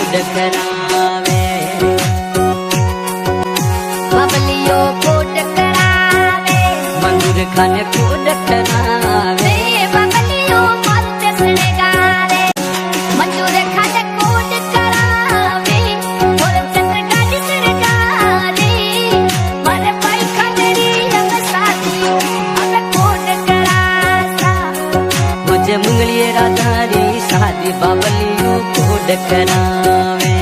Code करावे, बबलियो code करावे, मंजूर खान कोड करावे, बबलियो मस्त सड़गावे, मंजूर खान कोड करावे, बोलचंद गाड़ी सड़गावे, मारे भाई खंडरी हम साथी अब कोड करासा। मुझे मंगलिए राधारी शादी बाबलियो कोड करावे,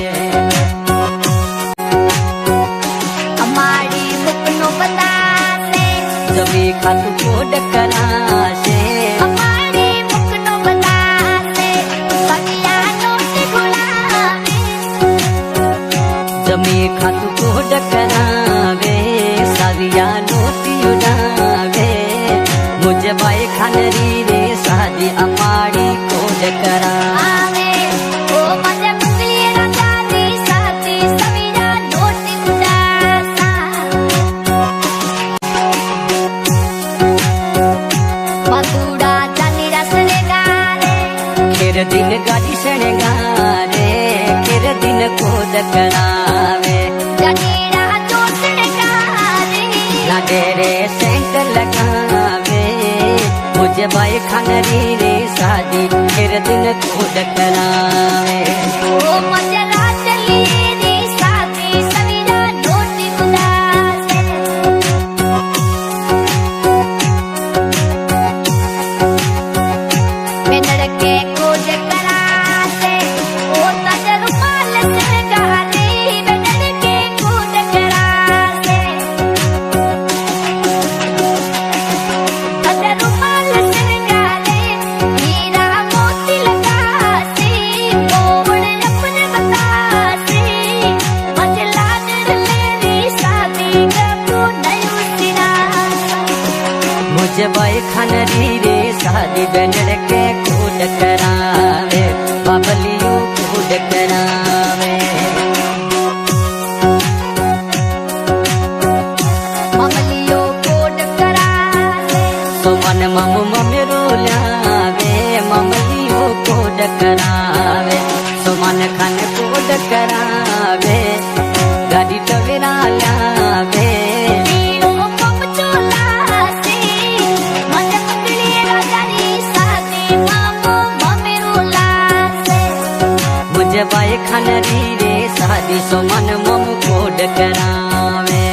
हमारी मुकनो बतासे, जमी खातू कोड कराशे, हमारी मुकनो बतासे, सगिया नोट गुलावे, जमी खातू कोड करावे, साविया नोटी उड़ावे, मुझे बाई खानरी रे शादी अमाड़ी कोड करावे, ओ मजे मुंगली राजादी साथी सविया नोट गुलासा। मधुरा जानी रसने गारे, खेर दिन गाड़ी सणगारे, खेर दिन कोड करावे, जनीरा जोसने गारे, लाडे रे सेंट लगावे, मुझे बाई खानरी रे शादी खेर दिन कोड करावे, ओ मजे राजली री साथी सविया नोट गुलासे। बेनड़ के कोड करासे, ओ तज रुमाल सगारे, बेनड़ के कोड करासे, तज रुमाल सगारे, हीरा मोती लगासे, मोड़ अपने बतासे, मजला डरलेरी शादी कबू नहीं उतरासा। मुझे बाई खानरी रे शादी बेनर के कोड करावे, बाबलियो कोड करावे, ममलियो कोड करावे, सोमन मम ममेरो लावे, ममलियो कोड करावे, सोमन खान कोड करावे, गाड़ी टवेरा लावे, हीरो कप चोलासे, मजे मुंगली राजारी साथी मामो ममेरो लासे। मुझे बाई खानरी रे शादी सोमन मम कोड करावे,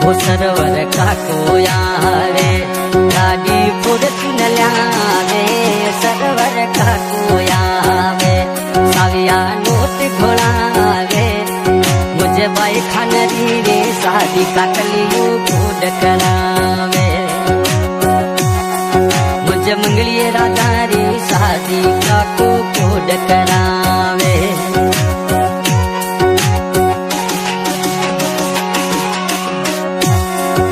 वो सरवर का कोयावे, गाड़ी फुरत न लावे, सरवर का कोयावे, साविया नोट घोड़ावे, मुझे बाई खानरी रे शादी काकलियो कोड करावे, मुझे मंगलिए राधारी शादी काको कोड करावे,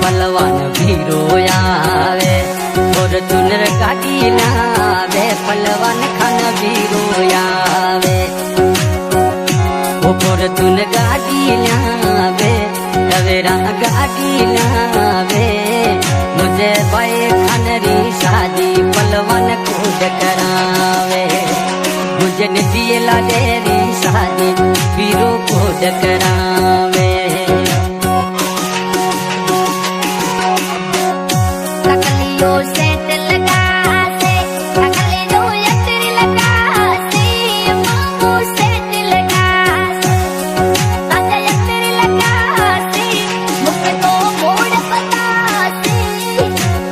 पलवान भी रोयावे, और चुनर गाड़ी लावे, पलवान खान भी रोयावे, और चुन गाड़ी लावे, टवेरा गाड़ी लावे, मुझे बाई खानरी शादी पलवान कोड करावे, मुझे नदिए लाडेरी शादी पीरो कोड करावे, ककलियो सेट लगासे, ककलियो यत्र लगासे, मामो सेट लगासे, ताजा यत्र लगासे, मुझको मोड़ बतासे,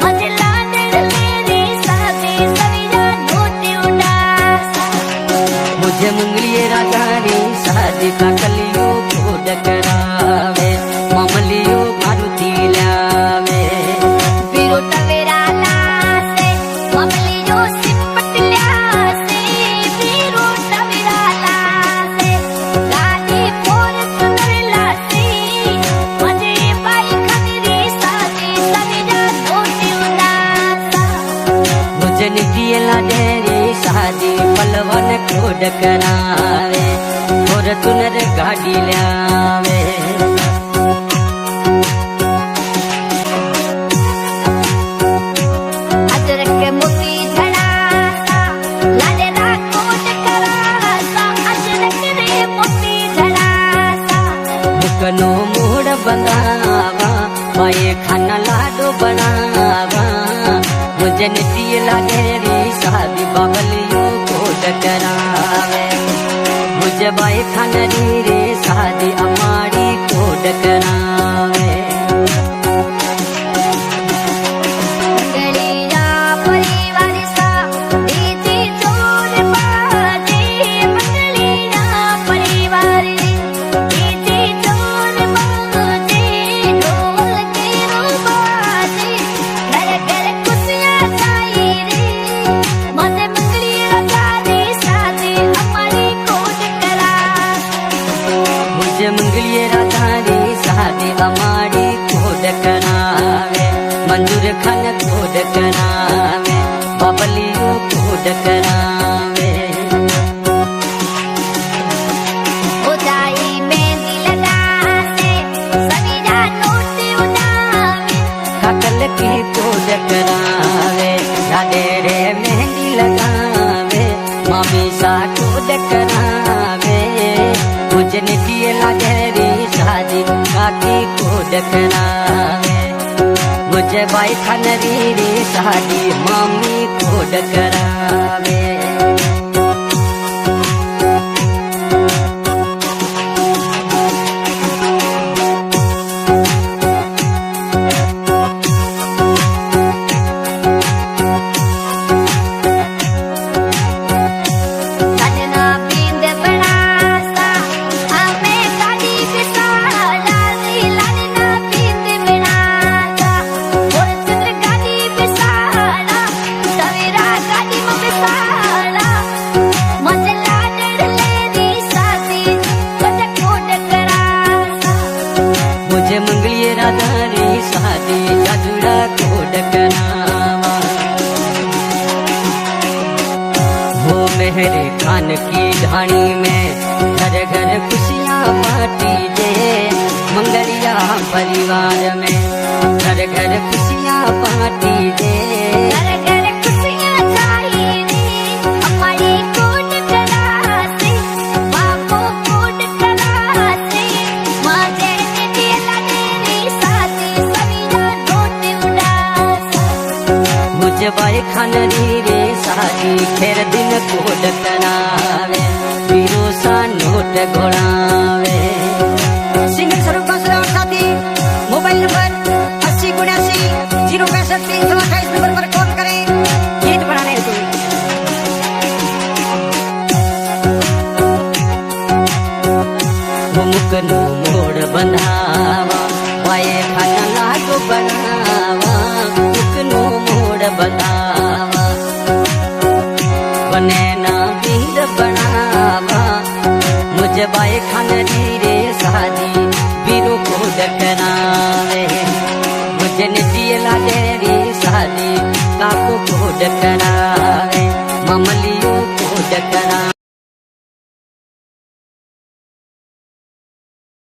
मजला डरलेरी शादी सविया नोट उड़ासा। मुझे मंगलिए राधारी शादी काकलियो कोड फॉर्चूनर गाड़ी लावे। अजरक मोती झड़ासा लाडेरा कोट करासा अजरक रे मोती झड़ासा मुकनो मोड़ बंधावा पाए खाना लाडो बनावा मुझे नटिए लागे रे शादी बाबलियों को डकरावे मुझे बाई खाना रे शादी अमारी को डकरावे। मंगलिया परिवार सा दीदी जोर बाजे मंगलिया परिवार दीदी जोर बाजे ढोल के बाजे घर घर खुशियां छाई रे मजे मंगलिया गाड़ी शादी हमारी कोट करा मुझे मंगलिए राधारी शादी हमारी को डकरावे मंजूर खान को डकरावे बाबलियों को डकरावे। उदाई मेहंदी लगा से सभी नोट उड़ावे काकल की को डकरावे लाडे रे मेहंदी लगावे मामी सा को डकरावे मुझे नितिए लागे रे शादी काकी को डकरावे मुझे बाई खान रे शादी मामी को डकरावे। सजना बिंद बनासा हमें गाड़ी बिसाड़ा लाली लालना बिंद बनासा और चंद्र गाड़ी बिसाड़ा सवेरा गाड़ी में बिसाड़ा मजे लाडर ले दी साथी बजा कोट करासा मुझे मंगलिए राधा रे शादी जाजुड़ा को डकरावा वो मेहरे खान की ढाणी में घर घर खुशियाँ बांटी दे मंगलिया परिवार में घर घर खुशियाँ बांटी दे। घर घर खुशियां छाई रे हमारी कोट करासे बापू कोट करासे मजे निकले लगे रे साथी सभी नोट उड़ासा मुझे बाई खान रे शादी खेर दिन को डकरावे पीरो सा नोट घोड़ावे। सिंगल स्वरूप का साथी मोबाइल नंबर 80 79 065 328 नंबर पर कॉल करें गीत बनाने हेतु। वो मुकनो मोड़ बंधावा बाए खाना लाडो बनावा मुकनो मोड़ बंधावा बने ना बीर बनावा मुझे बाए खान रे शादी बीरो को डकरावे मुझे नटिए लागे रे शादी काको को डकरावे ममलियों को डकरावे।